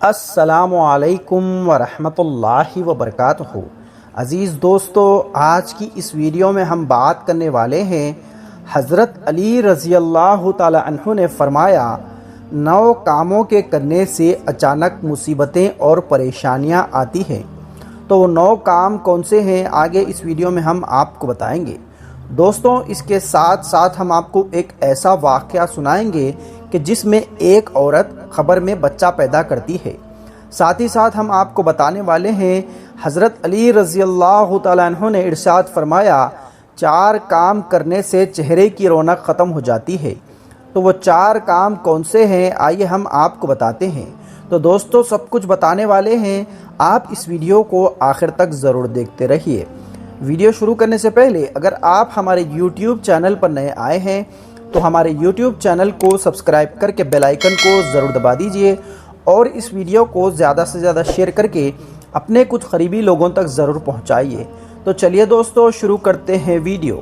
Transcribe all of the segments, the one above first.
السلام علیکم ورحمۃ اللہ وبرکاتہ۔ عزیز دوستو، آج کی اس ویڈیو میں ہم بات کرنے والے ہیں حضرت علی رضی اللہ تعالی عنہ نے فرمایا 9 کاموں کے کرنے سے اچانک مصیبتیں اور پریشانیاں آتی ہیں۔ تو وہ 9 کام کون سے ہیں آگے اس ویڈیو میں ہم آپ کو بتائیں گے۔ دوستوں، اس کے ساتھ ساتھ ہم آپ کو ایک ایسا واقعہ سنائیں گے کہ جس میں ایک عورت خبر میں بچہ پیدا کرتی ہے۔ ساتھ ہی ساتھ ہم آپ کو بتانے والے ہیں حضرت علی رضی اللہ تعالیٰ عنہ نے ارشاد فرمایا 4 کام کرنے سے چہرے کی رونق ختم ہو جاتی ہے۔ تو وہ 4 کام کون سے ہیں آئیے ہم آپ کو بتاتے ہیں۔ تو دوستو، سب کچھ بتانے والے ہیں، آپ اس ویڈیو کو آخر تک ضرور دیکھتے رہیے۔ ویڈیو شروع کرنے سے پہلے اگر آپ ہمارے یوٹیوب چینل پر نئے آئے ہیں تو ہمارے یوٹیوب چینل کو سبسکرائب کر کے بیل آئیکن کو ضرور دبا دیجئے اور اس ویڈیو کو زیادہ سے زیادہ شیئر کر کے اپنے کچھ قریبی لوگوں تک ضرور پہنچائیے۔ تو چلیے دوستو، شروع کرتے ہیں ویڈیو۔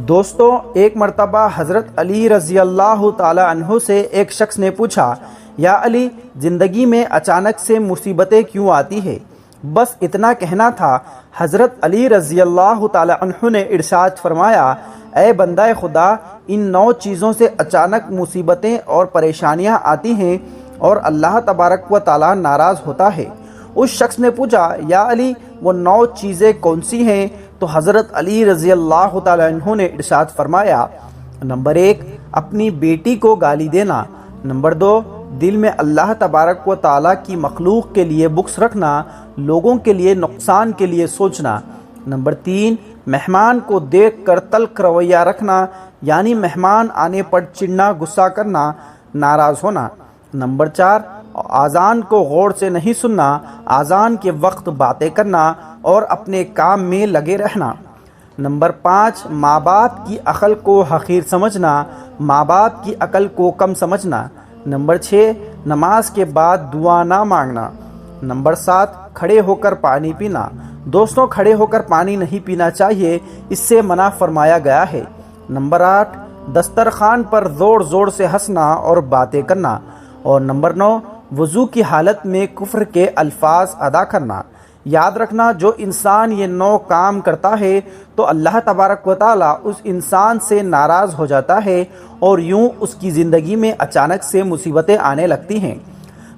دوستو، ایک مرتبہ حضرت علی رضی اللہ تعالی عنہ سے ایک شخص نے پوچھا، یا علی، زندگی میں اچانک سے مصیبتیں کیوں آتی ہے؟ بس اتنا کہنا تھا۔ حضرت علی رضی اللہ تعالی عنہ نے ارشاد فرمایا، اے بندہ خدا، ان 9 چیزوں سے اچانک مصیبتیں اور پریشانیاں آتی ہیں اور اللہ تبارک و تعالی ناراض ہوتا ہے۔ اس شخص نے پوچھا، یا علی، وہ 9 چیزیں کون سی ہیں؟ تو حضرت علی رضی اللہ تعالی عنہ نے ارشاد فرمایا، نمبر 1، اپنی بیٹی کو گالی دینا۔ نمبر 2، دل میں اللہ تبارک و تعالی کی مخلوق کے لیے بغض رکھنا، لوگوں کے لیے نقصان کے لیے سوچنا۔ نمبر 3، مہمان کو دیکھ کر تلخ رویہ رکھنا، یعنی مہمان آنے پر چڑنا، غصہ کرنا، ناراض ہونا۔ نمبر 4، اذان کو غور سے نہیں سننا، اذان کے وقت باتیں کرنا اور اپنے کام میں لگے رہنا۔ نمبر 5، ماں باپ کی عقل کو حقیر سمجھنا، ماں باپ کی عقل کو کم سمجھنا۔ نمبر 6، نماز کے بعد دعا نہ مانگنا۔ نمبر 7، کھڑے ہو کر پانی پینا۔ دوستوں، کھڑے ہو کر پانی نہیں پینا چاہیے، اس سے منع فرمایا گیا ہے۔ نمبر 8، دسترخوان پر زور زور سے ہنسنا اور باتیں کرنا۔ اور نمبر 9، وضو کی حالت میں کفر کے الفاظ ادا کرنا۔ یاد رکھنا، جو انسان یہ 9 کام کرتا ہے تو اللہ تبارک و تعالی اس انسان سے ناراض ہو جاتا ہے اور یوں اس کی زندگی میں اچانک سے مصیبتیں آنے لگتی ہیں۔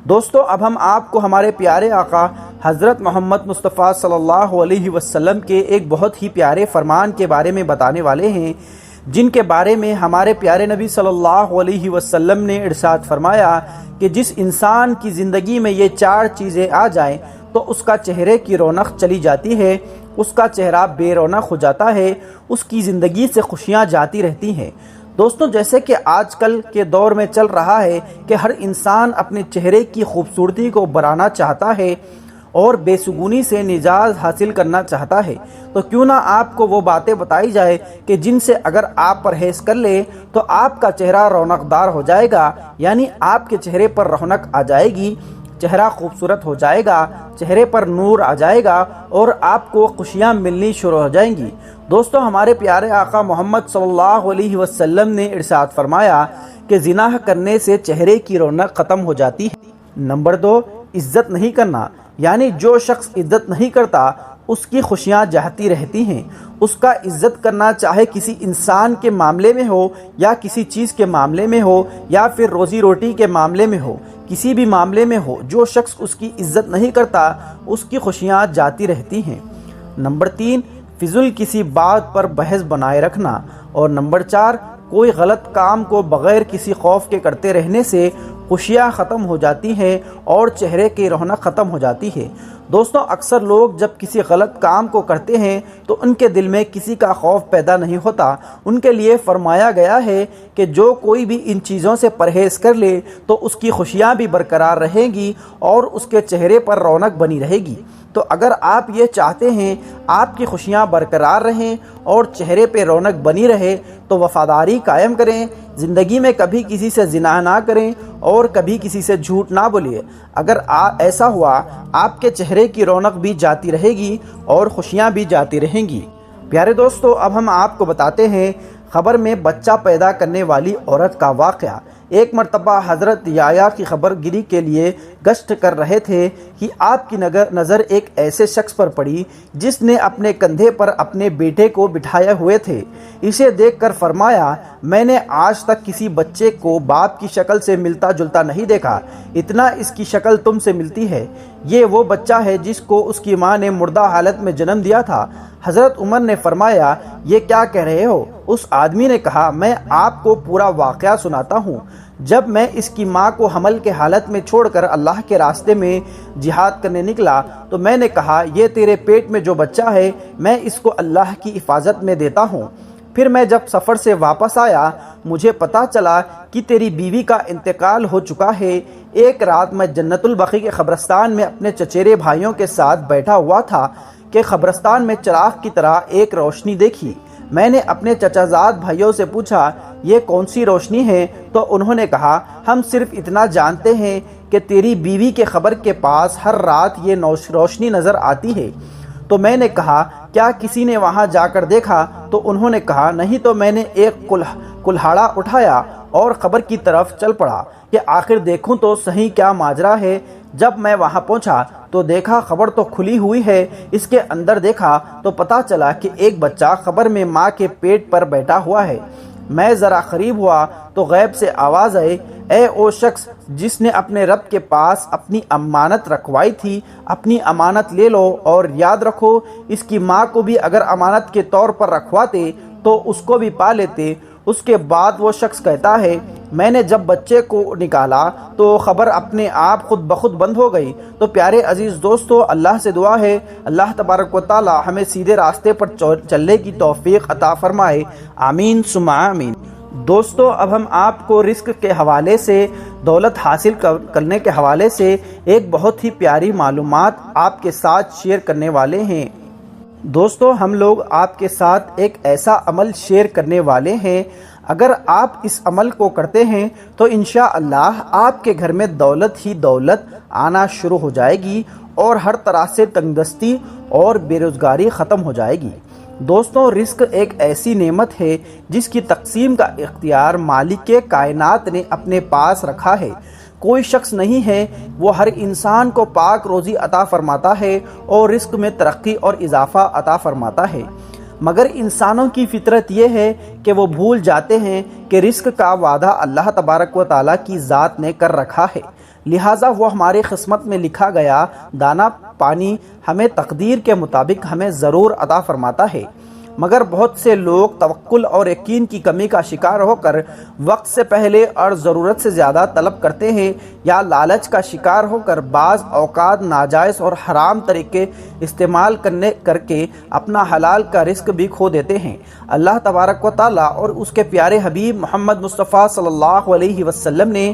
دوستو، اب ہم آپ کو ہمارے پیارے آقا حضرت محمد مصطفیٰ صلی اللہ علیہ وسلم کے ایک بہت ہی پیارے فرمان کے بارے میں بتانے والے ہیں، جن کے بارے میں ہمارے پیارے نبی صلی اللہ علیہ وسلم نے ارشاد فرمایا کہ جس انسان کی زندگی میں یہ 4 چیزیں آ جائیں تو اس کا چہرے کی رونق چلی جاتی ہے، اس کا چہرہ بے رونق ہو جاتا ہے، اس کی زندگی سے خوشیاں جاتی رہتی ہیں۔ دوستوں، جیسے کہ آج کل کے دور میں چل رہا ہے کہ ہر انسان اپنے چہرے کی خوبصورتی کو بڑھانا چاہتا ہے اور بے سکونی سے نجات حاصل کرنا چاہتا ہے، تو کیوں نہ آپ کو وہ باتیں بتائی جائے کہ جن سے اگر آپ پرہیز کر لیں تو آپ کا چہرہ رونق دار ہو جائے گا، یعنی آپ کے چہرے پر رونق آ جائے گی، چہرہ خوبصورت ہو جائے گا، چہرے پر نور آ جائے گا اور آپ کو خوشیاں ملنی شروع ہو جائیں گی۔ دوستو، ہمارے پیارے آقا محمد صلی اللہ علیہ وسلم نے ارشاد فرمایا کہ زنا کرنے سے چہرے کی رونق ختم ہو جاتی ہے۔ نمبر 2، عزت نہیں کرنا، یعنی جو شخص عزت نہیں کرتا اس کی خوشیاں جاتی رہتی ہیں۔ اس کا عزت کرنا چاہے کسی انسان کے معاملے میں ہو یا کسی چیز کے معاملے میں ہو یا پھر روزی روٹی کے معاملے میں ہو، کسی بھی معاملے میں ہو، جو شخص اس کی عزت نہیں کرتا اس کی خوشیاں جاتی رہتی ہیں۔ نمبر 3، فضول کسی بات پر بحث بنائے رکھنا۔ اور نمبر 4، کوئی غلط کام کو بغیر کسی خوف کے کرتے رہنے سے خوشیاں ختم ہو جاتی ہیں اور چہرے کی رونق ختم ہو جاتی ہے۔ دوستوں، اکثر لوگ جب کسی غلط کام کو کرتے ہیں تو ان کے دل میں کسی کا خوف پیدا نہیں ہوتا۔ ان کے لیے فرمایا گیا ہے کہ جو کوئی بھی ان چیزوں سے پرہیز کر لے تو اس کی خوشیاں بھی برقرار رہیں گی اور اس کے چہرے پر رونق بنی رہے گی۔ تو اگر آپ یہ چاہتے ہیں آپ کی خوشیاں برقرار رہیں اور چہرے پہ رونق بنی رہے تو وفاداری قائم کریں، زندگی میں کبھی کسی سے زنا نہ کریں اور کبھی کسی سے جھوٹ نہ بولیں۔ اگر ایسا ہوا آپ کے چہرے کی رونق بھی جاتی رہے گی اور خوشیاں بھی جاتی رہیں گی۔ پیارے دوستو، اب ہم آپ کو بتاتے ہیں خبر میں بچہ پیدا کرنے والی عورت کا واقعہ۔ ایک مرتبہ حضرت یحییٰ کی خبر گیری کے لیے گشت کر رہے تھے کہ آپ کی نظر ایک ایسے شخص پر پڑی جس نے اپنے کندھے پر اپنے بیٹے کو بٹھائے ہوئے تھے۔ اسے دیکھ کر فرمایا، میں نے آج تک کسی بچے کو باپ کی شکل سے ملتا جلتا نہیں دیکھا، اتنا اس کی شکل تم سے ملتی ہے۔ یہ وہ بچہ ہے جس کو اس کی ماں نے مردہ حالت میں جنم دیا تھا۔ حضرت عمر نے فرمایا، یہ کیا کہہ رہے ہو؟ اس آدمی نے کہا، میں آپ کو پورا واقعہ سناتا ہوں۔ جب میں اس کی ماں کو حمل کے حالت میں چھوڑ کر اللہ کے راستے میں جہاد کرنے نکلا تو میں نے کہا، یہ تیرے پیٹ میں جو بچہ ہے میں اس کو اللہ کی حفاظت میں دیتا ہوں۔ پھر میں جب سفر سے واپس آیا مجھے پتا چلا کہ تیری بیوی کا انتقال ہو چکا ہے۔ ایک رات میں جنت البقیع کے قبرستان میں اپنے چچیرے بھائیوں کے ساتھ بیٹھا ہوا تھا کہ قبرستان میں چراغ کی طرح ایک روشنی دیکھی۔ میں نے اپنے چچا زاد بھائیوں سے پوچھا، یہ کون سی روشنی ہے؟ تو انہوں نے کہا، ہم صرف اتنا جانتے ہیں کہ تیری بیوی کے قبر کے پاس ہر رات یہ روشنی نظر آتی ہے۔ تو میں نے کہا، کیا کسی نے وہاں جا کر دیکھا؟ تو انہوں نے کہا، نہیں۔ تو میں نے ایک کلہاڑا اٹھایا اور قبر کی طرف چل پڑا کہ آخر دیکھوں تو صحیح کیا ماجرا ہے۔ جب میں وہاں پہنچا تو دیکھا قبر تو کھلی ہوئی ہے۔ اس کے اندر دیکھا تو پتا چلا کہ ایک بچہ قبر میں ماں کے پیٹ پر بیٹھا ہوا ہے۔ میں ذرا قریب ہوا تو غیب سے آواز آئی، اے او شخص جس نے اپنے رب کے پاس اپنی امانت رکھوائی تھی، اپنی امانت لے لو اور یاد رکھو اس کی ماں کو بھی اگر امانت کے طور پر رکھواتے تو اس کو بھی پا لیتے۔ اس کے بعد وہ شخص کہتا ہے، میں نے جب بچے کو نکالا تو خبر اپنے آپ خود بخود بند ہو گئی۔ تو پیارے عزیز دوستو، اللہ سے دعا ہے اللہ تبارک و تعالی ہمیں سیدھے راستے پر چلنے کی توفیق عطا فرمائے، آمین ثم آمین۔ دوستو، اب ہم آپ کو رزق کے حوالے سے، دولت حاصل کرنے کے حوالے سے ایک بہت ہی پیاری معلومات آپ کے ساتھ شیئر کرنے والے ہیں۔ دوستو، ہم لوگ آپ کے ساتھ ایک ایسا عمل شیئر کرنے والے ہیں، اگر آپ اس عمل کو کرتے ہیں تو انشاءاللہ آپ کے گھر میں دولت ہی دولت آنا شروع ہو جائے گی اور ہر طرح سے تنگدستی اور بے روزگاری ختم ہو جائے گی۔ دوستو، رزق ایک ایسی نعمت ہے جس کی تقسیم کا اختیار مالک کائنات نے اپنے پاس رکھا ہے۔ کوئی شخص نہیں ہے، وہ ہر انسان کو پاک روزی عطا فرماتا ہے اور رزق میں ترقی اور اضافہ عطا فرماتا ہے، مگر انسانوں کی فطرت یہ ہے کہ وہ بھول جاتے ہیں کہ رزق کا وعدہ اللہ تبارک و تعالیٰ کی ذات نے کر رکھا ہے، لہٰذا وہ ہماری قسمت میں لکھا گیا دانا پانی ہمیں تقدیر کے مطابق ہمیں ضرور عطا فرماتا ہے۔ مگر بہت سے لوگ توکل اور یقین کی کمی کا شکار ہو کر وقت سے پہلے اور ضرورت سے زیادہ طلب کرتے ہیں، یا لالچ کا شکار ہو کر بعض اوقات ناجائز اور حرام طریقے استعمال کر کے اپنا حلال کا رزق بھی کھو دیتے ہیں۔ اللہ تبارک و تعالیٰ اور اس کے پیارے حبیب محمد مصطفیٰ صلی اللہ علیہ وسلم نے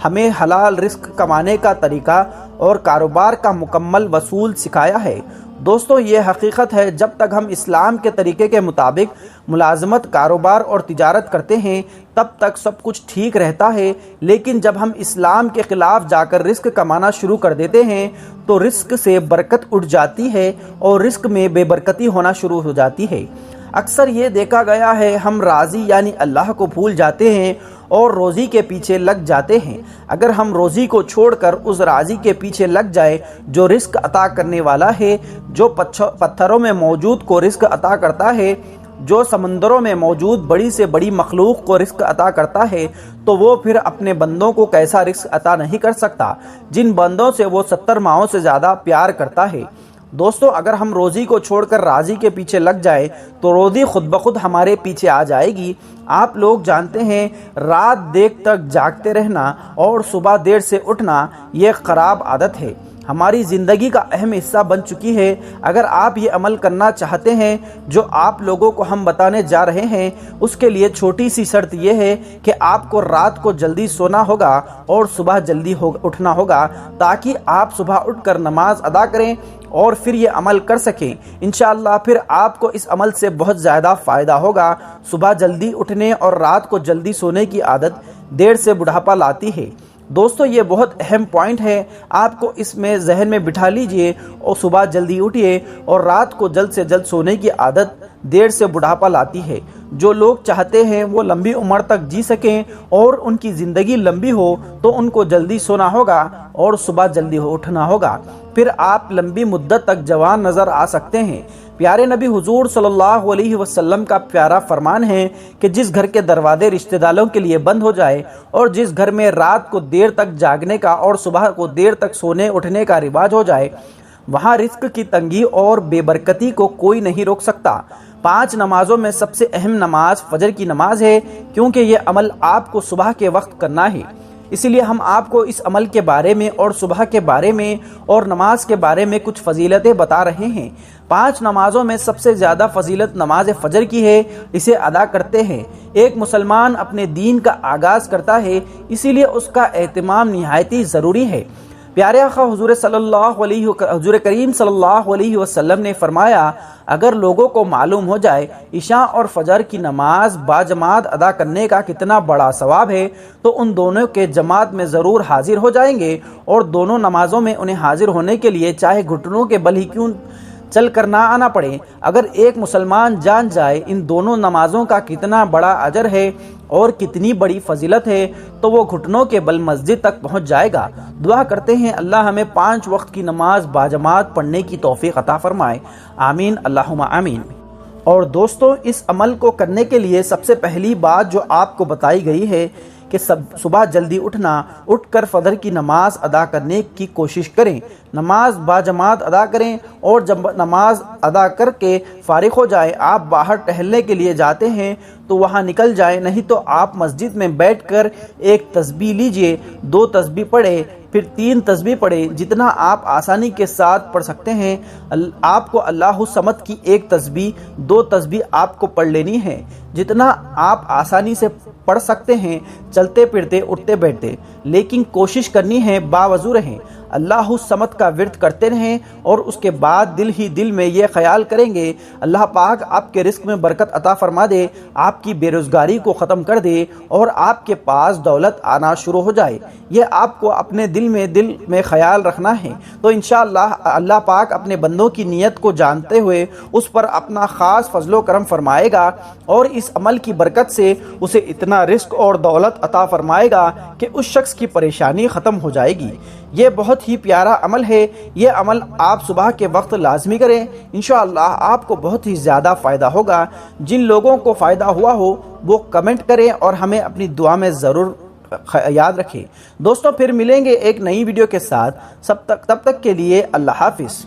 ہمیں حلال رزق کمانے کا طریقہ اور کاروبار کا مکمل اصول سکھایا ہے۔ دوستو، یہ حقیقت ہے جب تک ہم اسلام کے طریقے کے مطابق ملازمت، کاروبار اور تجارت کرتے ہیں تب تک سب کچھ ٹھیک رہتا ہے، لیکن جب ہم اسلام کے خلاف جا کر رزق کمانا شروع کر دیتے ہیں تو رزق سے برکت اٹھ جاتی ہے اور رزق میں بے برکتی ہونا شروع ہو جاتی ہے۔ اکثر یہ دیکھا گیا ہے ہم راضی یعنی اللہ کو بھول جاتے ہیں اور روزی کے پیچھے لگ جاتے ہیں۔ اگر ہم روزی کو چھوڑ کر اس راضی کے پیچھے لگ جائے جو رزق عطا کرنے والا ہے، جو پتھروں میں موجود کو رزق عطا کرتا ہے، جو سمندروں میں موجود بڑی سے بڑی مخلوق کو رزق عطا کرتا ہے، تو وہ پھر اپنے بندوں کو کیسا رزق عطا نہیں کر سکتا جن بندوں سے وہ 70 ماہوں سے زیادہ پیار کرتا ہے۔ دوستو، اگر ہم روزی کو چھوڑ کر راضی کے پیچھے لگ جائے تو روزی خود بخود ہمارے پیچھے آ جائے گی۔ آپ لوگ جانتے ہیں رات دیر تک جاگتے رہنا اور صبح دیر سے اٹھنا یہ خراب عادت ہے، ہماری زندگی کا اہم حصہ بن چکی ہے۔ اگر آپ یہ عمل کرنا چاہتے ہیں جو آپ لوگوں کو ہم بتانے جا رہے ہیں، اس کے لیے چھوٹی سی شرط یہ ہے کہ آپ کو رات کو جلدی سونا ہوگا اور صبح جلدی اٹھنا ہوگا، تاکہ آپ صبح اٹھ کر نماز ادا کریں اور پھر یہ عمل کر سکیں۔ انشاءاللہ پھر آپ کو اس عمل سے بہت زیادہ فائدہ ہوگا۔ صبح جلدی اٹھنے اور رات کو جلدی سونے کی عادت دیر سے بڑھاپا لاتی ہے۔ دوستو، یہ بہت اہم پوائنٹ ہے، آپ کو اس میں ذہن میں بٹھا لیجئے اور صبح جلدی اٹھیے اور رات کو جلد سے جلد سونے کی عادت دیر سے بڑھاپا لاتی ہے۔ جو لوگ چاہتے ہیں وہ لمبی عمر تک جی سکیں اور ان کی زندگی لمبی ہو تو ان کو جلدی سونا ہوگا اور صبح جلدی اٹھنا ہوگا، پھر آپ لمبی مدت تک جوان نظر آ سکتے ہیں۔ پیارے نبی حضور صلی اللہ علیہ وسلم کا پیارا فرمان ہے کہ جس گھر کے دروازے رشتہ داروں کے لیے بند ہو جائے اور جس گھر میں رات کو دیر تک جاگنے کا اور صبح کو دیر تک سونے اٹھنے کا رواج ہو جائے، وہاں رزق کی تنگی اور بے برکتی کو کوئی نہیں روک سکتا۔ 5 نمازوں میں سب سے اہم نماز فجر کی نماز ہے، کیونکہ یہ عمل آپ کو صبح کے وقت کرنا ہے۔ اسی لیے ہم آپ کو اس عمل کے بارے میں اور صبح کے بارے میں اور نماز کے بارے میں کچھ فضیلتیں بتا رہے ہیں۔ 5 نمازوں میں سب سے زیادہ فضیلت نماز فجر کی ہے، اسے ادا کرتے ہیں۔ ایک مسلمان اپنے دین کا آغاز کرتا ہے، اسی لیے اس کا اہتمام نہایت ضروری ہے۔ پیارے آقا حضور کریم صلی اللہ علیہ وسلم نے فرمایا، اگر لوگوں کو معلوم ہو جائے عشاء اور فجر کی نماز باجماعت ادا کرنے کا کتنا بڑا ثواب ہے تو ان دونوں کے جماعت میں ضرور حاضر ہو جائیں گے، اور دونوں نمازوں میں انہیں حاضر ہونے کے لیے چاہے گھٹنوں کے بل ہی کیوں چل کر نہ آنا پڑے۔ اگر ایک مسلمان جان جائے ان دونوں نمازوں کا کتنا بڑا اجر ہے اور کتنی بڑی فضیلت ہے تو وہ گھٹنوں کے بل مسجد تک پہنچ جائے گا۔ دعا کرتے ہیں اللہ ہمیں 5 وقت کی نماز باجماعت پڑھنے کی توفیق عطا فرمائے، آمین اللہم آمین۔ اور دوستو، اس عمل کو کرنے کے لیے سب سے پہلی بات جو آپ کو بتائی گئی ہے کہ صبح جلدی اٹھ کر فجر کی نماز ادا کرنے کی کوشش کریں، نماز باجماعت ادا کریں، اور جب نماز ادا کر کے فارغ ہو جائیں، آپ باہر ٹہلنے کے لیے جاتے ہیں تو وہاں نکل جائیں، نہیں تو آپ مسجد میں بیٹھ کر ایک تسبیح لیجئے، 2 تسبیح پڑھیں، پھر 3 تسبیح پڑھیں، جتنا آپ آسانی کے ساتھ پڑھ سکتے ہیں۔ آپ کو اللہ الصمد کی 1 تسبیح 2 تسبیح آپ کو پڑھ لینی ہے، جتنا آپ آسانی سے پڑھ سکتے ہیں، چلتے پھرتے اٹھتے بیٹھتے، لیکن کوشش کرنی ہے باوضو رہیں، اللہ الصمد کا ورد کرتے رہیں، اور اس کے بعد دل ہی دل میں یہ خیال کریں گے اللہ پاک آپ کے رزق میں برکت عطا فرما دے، آپ کی بے روزگاری کو ختم کر دے اور آپ کے پاس دولت آنا شروع ہو جائے۔ یہ آپ کو اپنے دل میں خیال رکھنا ہے، تو انشاءاللہ اللہ پاک اپنے بندوں کی نیت کو جانتے ہوئے اس پر اپنا خاص فضل و کرم فرمائے گا، اور اس عمل کی برکت سے اسے اتنا رزق اور دولت عطا فرمائے گا کہ اس شخص کی پریشانی ختم ہو جائے گی۔ یہ بہت ہی پیارا عمل ہے، یہ عمل آپ صبح کے وقت لازمی کریں، انشاءاللہ آپ کو بہت ہی زیادہ فائدہ ہوگا۔ جن لوگوں کو فائدہ ہوا ہو وہ کمنٹ کریں اور ہمیں اپنی دعا میں ضرور یاد رکھیں۔ دوستوں، پھر ملیں گے ایک نئی ویڈیو کے ساتھ، تب تک کے لیے اللہ حافظ۔